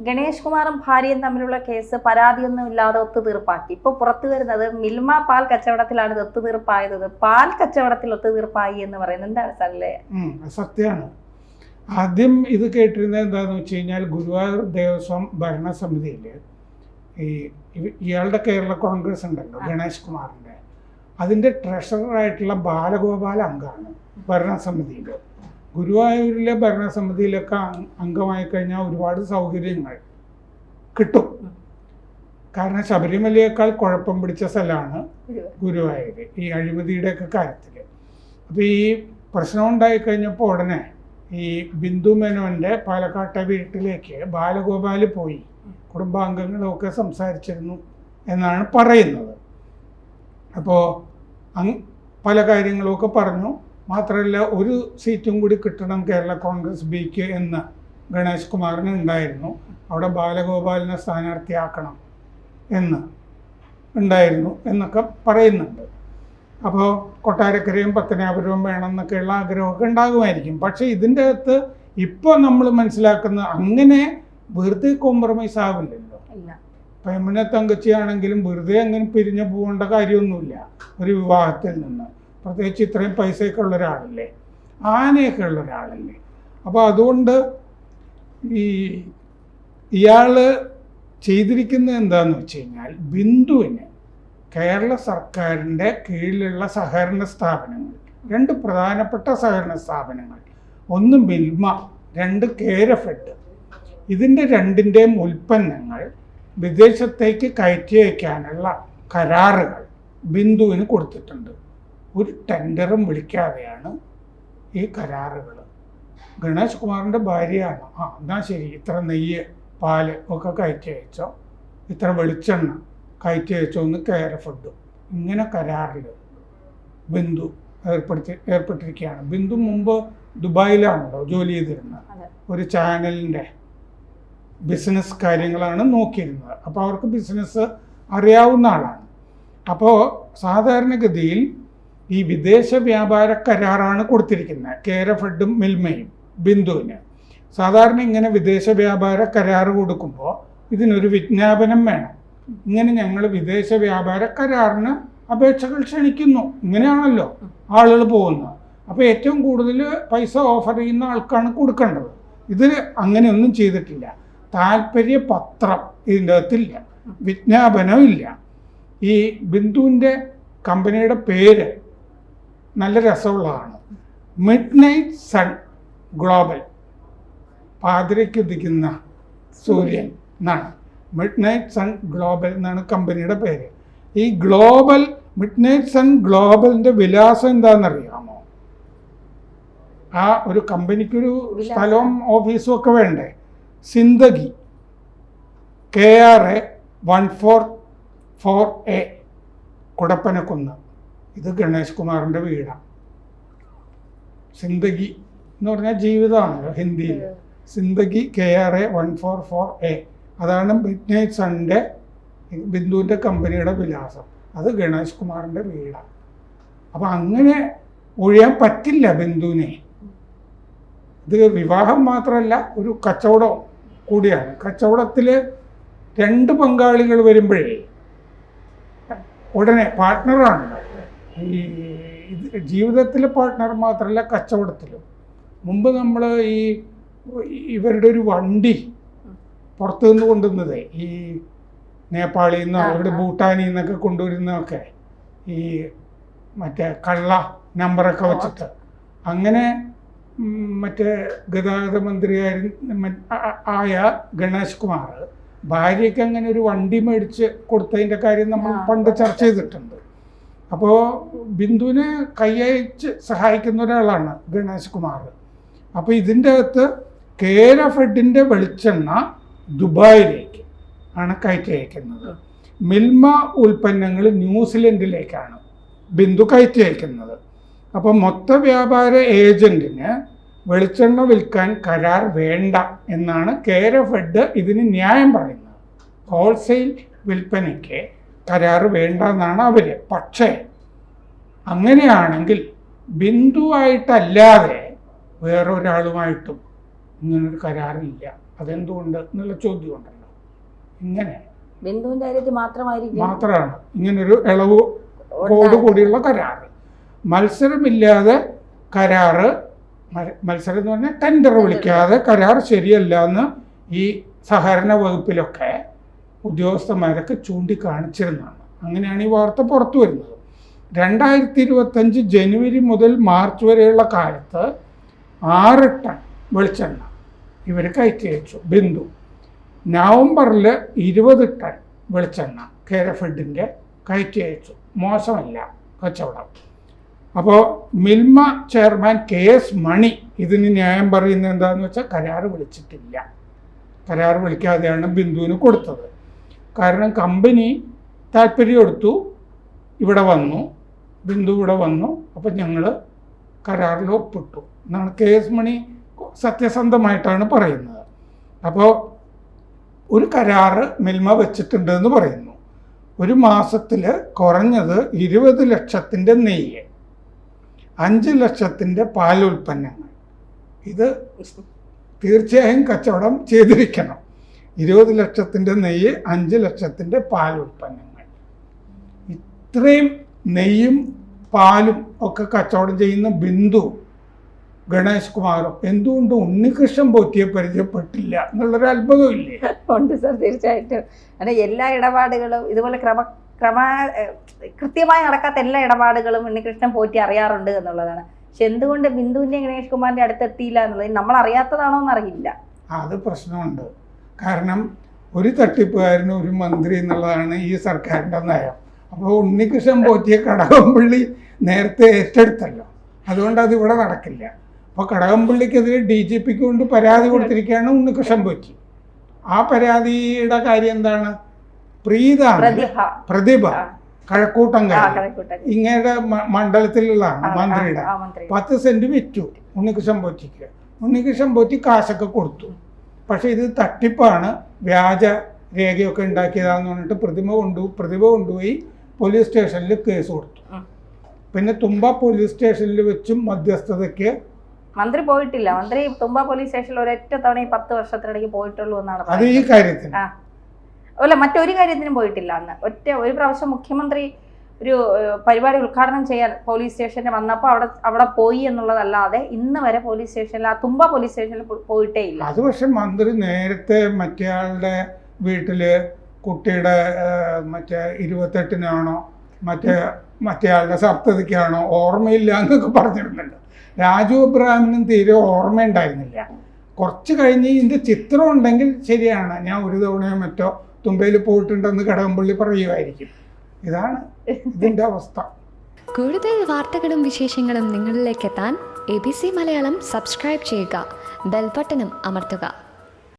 ഗണേഷ് കുമാറും ഭാര്യയും തമ്മിലുള്ള കേസ് പരാതിയൊന്നും ഇല്ലാതെ ഒത്തുതീർപ്പാക്കി. ഇപ്പൊ പുറത്തു വരുന്നത് മിൽമ പാൽ കച്ചവടത്തിലാണ് ഇത് ഒത്തുതീർപ്പായത്. പാൽ കച്ചവടത്തിൽ ഒത്തുതീർപ്പായി എന്ന് പറയുന്നത് എന്താണ് സാറല്ലേ? സത്യമാണ്. ആദ്യം ഇത് കേട്ടിരുന്നത് എന്താണെന്ന് വെച്ച് കഴിഞ്ഞാൽ, ഗുരുവായൂർ ദേവസ്വം ഭരണസമിതിയിൽ ഇയാളുടെ കേരള കോൺഗ്രസ് ഉണ്ടല്ലോ, ഗണേഷ് കുമാറിൻ്റെ, അതിൻ്റെ ട്രഷററായിട്ടുള്ള ബാലഗോപാൽ അംഗമാണ് ഭരണസമിതിയിൽ. ഗുരുവായൂരിലെ ഭരണസമിതിയിലൊക്കെ അംഗമായി കഴിഞ്ഞാൽ ഒരുപാട് സൗകര്യങ്ങൾ കിട്ടും. കാരണം ശബരിമലയേക്കാൾ കുഴപ്പം പിടിച്ച സ്ഥലമാണ് ഗുരുവായൂർ ഈ അഴിമതിയുടെയൊക്കെ കാര്യത്തിൽ. അപ്പോൾ ഈ പ്രശ്നം ഉണ്ടായിക്കഴിഞ്ഞപ്പോൾ ഉടനെ ഈ ബിന്ദു മേനോൻ്റെ പാലക്കാട്ടെ വീട്ടിലേക്ക് ബാലഗോപാൽ പോയി കുടുംബാംഗങ്ങളൊക്കെ സംസാരിച്ചിരുന്നു എന്നാണ് പറയുന്നത്. അപ്പോൾ പല കാര്യങ്ങളുമൊക്കെ പറഞ്ഞു. മാത്രമല്ല, ഒരു സീറ്റും കൂടി കിട്ടണം കേരള കോൺഗ്രസ് ബിക്ക് എന്ന് ഗണേഷ് കുമാറിന് ഉണ്ടായിരുന്നു. അവിടെ ബാലഗോപാലിനെ സ്ഥാനാർത്ഥിയാക്കണം എന്ന് ഉണ്ടായിരുന്നു എന്നൊക്കെ പറയുന്നുണ്ട്. അപ്പോൾ കൊട്ടാരക്കരയും പത്തനാപുരവും വേണമെന്നൊക്കെയുള്ള ആഗ്രഹമൊക്കെ ഉണ്ടാകുമായിരിക്കും. പക്ഷേ ഇതിൻ്റെ അകത്ത് ഇപ്പോൾ നമ്മൾ മനസ്സിലാക്കുന്ന അങ്ങനെ വെറുതെ കോംപ്രമൈസ് ആവില്ലല്ലോ. പൈമന തങ്കച്ചിയാണെങ്കിലും വെറുതെ അങ്ങനെ പിരിഞ്ഞു പോകേണ്ട കാര്യമൊന്നുമില്ല ഒരു വിവാഹത്തിൽ നിന്ന്. പ്രത്യേകിച്ച് ഇത്രയും പൈസയൊക്കെ ഉള്ള ഒരാളല്ലേ, ആനയൊക്കെ ഉള്ള ഒരാളല്ലേ. അപ്പോൾ അതുകൊണ്ട് ഇയാൾ ചെയ്തിരിക്കുന്നത് എന്താണെന്ന് വെച്ച് കഴിഞ്ഞാൽ, ബിന്ദുവിന് കേരള സർക്കാരിൻ്റെ കീഴിലുള്ള സഹകരണ സ്ഥാപനങ്ങൾ, രണ്ട് പ്രധാനപ്പെട്ട സഹകരണ സ്ഥാപനങ്ങൾ, ഒന്ന് മിൽമ, രണ്ട് കേരഫെഡ്, ഇതിൻ്റെ രണ്ടിൻ്റെയും ഉൽപ്പന്നങ്ങൾ വിദേശത്തേക്ക് കയറ്റി വയ്ക്കാനുള്ള കരാറുകൾ ബിന്ദുവിന് കൊടുത്തിട്ടുണ്ട്. ഒരു ടെൻഡറും വിളിക്കാതെയാണ് ഈ കരാറുകൾ. ഗണേഷ് കുമാറിൻ്റെ ഭാര്യയാണ്, എന്നാൽ ശരി, ഇത്ര നെയ്യ്, പാല് ഒക്കെ കയറ്റി അയച്ചോ, ഇത്ര വെളിച്ചെണ്ണ കയറ്റി അയച്ചോ എന്ന് കേരഫെഡ്, ഇങ്ങനെ കരാറിൽ ബിന്ദു ഏർപ്പെട്ടിരിക്കുകയാണ്. ബിന്ദു മുമ്പ് ദുബായിലാണല്ലോ ജോലി ചെയ്തിരുന്നത്. ഒരു ചാനലിൻ്റെ ബിസിനസ് കാര്യങ്ങളാണ് നോക്കിയിരുന്നത്. അപ്പോൾ അവർക്ക് ബിസിനസ് അറിയാവുന്ന ആളാണ്. അപ്പോൾ സാധാരണഗതിയിൽ ഈ വിദേശ വ്യാപാര കരാറാണ് കൊടുത്തിരിക്കുന്നത് കേരഫെഡും മിൽമയും ബിന്ദുവിന്. സാധാരണ ഇങ്ങനെ വിദേശ വ്യാപാര കരാർ കൊടുക്കുമ്പോൾ ഇതിനൊരു വിജ്ഞാപനം വേണം. ഇങ്ങനെ ഞങ്ങൾ വിദേശ വ്യാപാര കരാറിന് അപേക്ഷകൾ ക്ഷണിക്കുന്നു, ഇങ്ങനെയാണല്ലോ ആളുകൾ പോകുന്നത്. അപ്പോൾ ഏറ്റവും കൂടുതൽ പൈസ ഓഫർ ചെയ്യുന്ന ആൾക്കാണ് കൊടുക്കേണ്ടത്. ഇതിൽ അങ്ങനെയൊന്നും ചെയ്തിട്ടില്ല. താല്പര്യപത്രം ഇതിൻ്റെ അകത്തില്ല, വിജ്ഞാപനമില്ല. ഈ ബിന്ദുവിൻ്റെ കമ്പനിയുടെ പേര് നല്ല രസമുള്ളതാണ്, മിഡ് നൈറ്റ് സൺ ഗ്ലോബൽ, പാതിരയ്ക്ക് ഉദിക്കുന്ന സൂര്യൻ എന്നാണ്. മിഡ് നൈറ്റ് സൺ ഗ്ലോബൽ എന്നാണ് കമ്പനിയുടെ പേര്. ഈ ഗ്ലോബൽ, മിഡ് നൈറ്റ് സൺ ഗ്ലോബലിൻ്റെ വിലാസം എന്താണെന്നറിയാമോ? ആ ഒരു കമ്പനിക്കൊരു സ്ഥലവും ഓഫീസും ഒക്കെ വേണ്ടേ? Zindagi, KRA 144A, Kudappanakunnu. ഇത് ഗണേഷ് കുമാറിൻ്റെ വീടാണ്. സിന്ദഗി എന്ന് പറഞ്ഞാൽ ജീവിതമാണല്ലോ ഹിന്ദിയിൽ. സിന്ദഗി KRA 144A, അതാണ് മിഡ് നൈറ്റ് സൺഡേ ബിന്ദുവിൻ്റെ കമ്പനിയുടെ വിലാസം. അത് ഗണേഷ് കുമാറിൻ്റെ വീടാണ്. അപ്പം അങ്ങനെ ഒഴിയാൻ പറ്റില്ല ബിന്ദുവിനെ. ഇത് വിവാഹം മാത്രമല്ല, ഒരു കച്ചവടം കൂടിയാണ്. കച്ചവടത്തിൽ രണ്ട് പങ്കാളികൾ വരുമ്പോഴേ ഉടനെ പാർട്ട്ണറാണല്ലോ. ഈ ജീവിതത്തിലെ പാർട്ട്ണർ മാത്രമല്ല, കച്ചവടത്തിലും. മുമ്പ് നമ്മൾ ഇവരുടെ ഒരു വണ്ടി പുറത്തു നിന്ന് കൊണ്ടുവന്നത്, ഈ നേപ്പാളിൽ നിന്നോ അവരുടെ ഭൂട്ടാനിൽ നിന്നൊക്കെ കൊണ്ടുവരുന്നതൊക്കെ ഈ മറ്റേ കള്ള നമ്പറൊക്കെ വെച്ചിട്ട്, അങ്ങനെ മറ്റേ ഗതാഗത മന്ത്രിയായ ഗണേഷ് കുമാർ ഭാര്യയ്ക്ക് അങ്ങനെ ഒരു വണ്ടി മേടിച്ച് കൊടുത്തതിൻ്റെ കാര്യം നമ്മൾ പണ്ട് ചർച്ച ചെയ്തിട്ടുണ്ട്. അപ്പോൾ ബിന്ദുവിനെ കൈയച്ച് സഹായിക്കുന്ന ഒരാളാണ് ഗണേഷ് കുമാർ. അപ്പോൾ ഇതിൻ്റെ അകത്ത് കേരഫെഡിൻ്റെ വെളിച്ചെണ്ണ ദുബായിലേക്ക് ആണ് കയറ്റി അയക്കുന്നത്. മിൽമ ഉൽപ്പന്നങ്ങൾ ന്യൂസിലൻഡിലേക്കാണ് ബിന്ദു കയറ്റി അയക്കുന്നത്. അപ്പോൾ മൊത്ത വ്യാപാര ഏജന്റിന് വെളിച്ചെണ്ണ വിൽക്കാൻ കരാർ വേണ്ട എന്നാണ് കേരഫെഡ് ഇതിന് ന്യായം പറയുന്നത്. ഹോൾസെയിൽ വിൽപ്പനയ്ക്ക് കരാർ വേണ്ട എന്നാണ് അവർ. പക്ഷേ അങ്ങനെയാണെങ്കിൽ ബിന്ദുവായിട്ടല്ലാതെ വേറൊരാളുമായിട്ടും ഇങ്ങനൊരു കരാറില്ല. അതെന്തുകൊണ്ട് എന്നുള്ള ചോദ്യമുണ്ടല്ലോ. ഇങ്ങനെ ബിന്ദുവിന്റെ കാര്യത്തിൽ മാത്രമാണ് ഇങ്ങനൊരു ഇളവ് കൂടിയുള്ള കരാറ്. മത്സരമില്ലാതെ കരാറ്, മത്സരം എന്ന് പറഞ്ഞാൽ ടെൻഡർ വിളിക്കാതെ കരാർ ശരിയല്ല എന്ന് ഈ സഹകരണ വകുപ്പിലൊക്കെ ഉദ്യോഗസ്ഥന്മാരൊക്കെ ചൂണ്ടിക്കാണിച്ചിരുന്നതാണ്. അങ്ങനെയാണ് ഈ വാർത്ത പുറത്തു വരുന്നത്. 2025 ജനുവരി മുതൽ മാർച്ച് വരെയുള്ള കാലത്ത് 6 ടൺ വെളിച്ചെണ്ണ ഇവർ കയറ്റി അയച്ചു ബിന്ദു. നവംബറിൽ 20 ടൺ വെളിച്ചെണ്ണ കേരഫെഡിൻ്റെ കയറ്റി അയച്ചു. മോശമല്ല കച്ചവടം. അപ്പോൾ മിൽമ ചെയർമാൻ KS മണി ഇതിന് ന്യായം പറയുന്നത് എന്താണെന്ന് വെച്ചാൽ കരാറ് വിളിച്ചിട്ടില്ല. കരാറ് വിളിക്കാതെയാണ് ബിന്ദുവിന് കൊടുത്തത്. കാരണം കമ്പനി താല്പര്യം എടുത്തു, ഇവിടെ വന്നു, ബിന്ദു ഇവിടെ വന്നു, അപ്പം ഞങ്ങൾ കരാറിൽ ഒപ്പിട്ടു എന്നാണ് KS മണി സത്യസന്ധമായിട്ടാണ് പറയുന്നത്. അപ്പോൾ ഒരു കരാറ് മിൽമ വെച്ചിട്ടുണ്ടെന്ന് പറയുന്നു. ഒരു മാസത്തിൽ കുറഞ്ഞത് 20 ലക്ഷത്തിൻ്റെ നെയ്യ്, 5 ലക്ഷത്തിൻ്റെ പാലുൽപ്പന്നങ്ങൾ. ഇത് തീർച്ചയായും കച്ചവടം ചെയ്തിരിക്കണം. 20 ലക്ഷത്തിൻ്റെ നെയ്യ്, 5 ലക്ഷത്തിൻ്റെ പാലുൽപ്പന്നങ്ങൾ. ഇത്രയും നെയ്യും പാലും ഒക്കെ കച്ചവടം ചെയ്യുന്ന ബിന്ദു ഗണേഷ് കുമാറും എന്തുകൊണ്ട് ഉണ്ണികൃഷ്ണൻ പോറ്റിയെ പരിചയപ്പെട്ടില്ല എന്നുള്ളൊരു അത്ഭുതമില്ലേ? ഉണ്ട് സർ, തീർച്ചയായിട്ടും. കാരണം എല്ലാ ഇടപാടുകളും ഇതുപോലെ കൃത്യമായി നടക്കാത്ത എല്ലാ ഇടപാടുകളും ഉണ്ണികൃഷ്ണൻ പോറ്റി അറിയാറുണ്ട് എന്നുള്ളതാണ്. പക്ഷെ എന്തുകൊണ്ട് ബിന്ദുവിന്റെ ഗണേഷ് കുമാറിന്റെ അടുത്ത് എത്തിയില്ല എന്നുള്ളത് നമ്മൾ അറിയാത്തതാണോ എന്നറിയില്ല. അത് പ്രശ്നമുണ്ട്. കാരണം ഒരു തട്ടിപ്പുകാരന് ഒരു മന്ത്രി എന്നുള്ളതാണ് ഈ സർക്കാരിൻ്റെ നയം. അപ്പോൾ ഉണ്ണികൃഷ്ണൻ പോറ്റിയെ കടകംപള്ളി നേരത്തെ ഏറ്റെടുത്തല്ലോ, അതുകൊണ്ട് അത് ഇവിടെ നടക്കില്ല. അപ്പോൾ കടകംപള്ളിക്കെതിരെ DGPക്ക് കൊണ്ട് പരാതി കൊടുത്തിരിക്കുകയാണ് ഉണ്ണികൃഷ്ണൻ പോറ്റി. ആ പരാതിയുടെ കാര്യം എന്താണ്? പ്രതിഭ കഴക്കൂട്ടംകാരി ഇങ്ങയുടെ മണ്ഡലത്തിലുള്ളതാണ് മന്ത്രിയുടെ 10 സെന്റ് വിറ്റു ഉണ്ണികൃഷ്ണൻ പോറ്റിക്ക്. ഉണ്ണികൃഷ്ണൻ പോറ്റി കാശൊക്കെ കൊടുത്തു. പക്ഷെ ഇത് തട്ടിപ്പാണ്, വ്യാജ രേഖയൊക്കെ ഉണ്ടാക്കിയതാന്ന് പറഞ്ഞിട്ട് പ്രതിഭ കൊണ്ടുപോയി പോലീസ് സ്റ്റേഷനിൽ കേസ് കൊടുത്തു. പിന്നെ തുമ്പ പോലീസ് സ്റ്റേഷനിൽ വെച്ചും മധ്യസ്ഥതയ്ക്ക് മന്ത്രി പോയിട്ടില്ല. മന്ത്രി തുമ്പ പോലീസ് സ്റ്റേഷനിൽ ഒരൊറ്റ തവണ 10 വർഷത്തിനിടയ്ക്ക് പോയിട്ടുള്ളൂ എന്നാണ്. അത് ഈ കാര്യത്തിന് അല്ല, മറ്റൊരു കാര്യത്തിനും പോയിട്ടില്ല. അന്ന് ഒരു പ്രാവശ്യം മുഖ്യമന്ത്രി ഒരു പരിപാടി ഉദ്ഘാടനം ചെയ്യാൻ പോലീസ് സ്റ്റേഷനിൽ വന്നപ്പോൾ അവിടെ പോയി എന്നുള്ളതല്ലാതെ ഇന്ന് വരെ പോലീസ് സ്റ്റേഷനിൽ, ആ തുമ്പ പോലീസ് സ്റ്റേഷനിൽ പോയിട്ടേ ഇല്ല. അത് പക്ഷെ മന്ത്രി നേരത്തെ മറ്റേയാളുടെ വീട്ടില് കുട്ടിയുടെ മറ്റേ 28-നാണോ മറ്റേയാളുടെ സപ്തതിക്കാണോ ഓർമ്മയില്ല എന്നൊക്കെ പറഞ്ഞിരുന്നുണ്ട്. രാജു അബ്രഹാമിനും തീരെ ഓർമ്മയുണ്ടായിരുന്നില്ല. കുറച്ച് കഴിഞ്ഞ് ഇതിൻ്റെ ചിത്രം ഉണ്ടെങ്കിൽ ശരിയാണ്, ഞാൻ ഒരു തവണയോ മറ്റോ തുമ്പയിൽ പോയിട്ടുണ്ടെന്ന് കടകംപള്ളി പറയുമായിരിക്കും. ഇതാണ് ഇതിൻ്റെ അവസ്ഥ. കൂടുതൽ വാർത്തകളും വിശേഷങ്ങളും നിങ്ങളിലേക്ക് എത്താൻ ABC മലയാളം സബ്സ്ക്രൈബ് ചെയ്യുക, ബെൽ ബട്ടണും അമർത്തുക.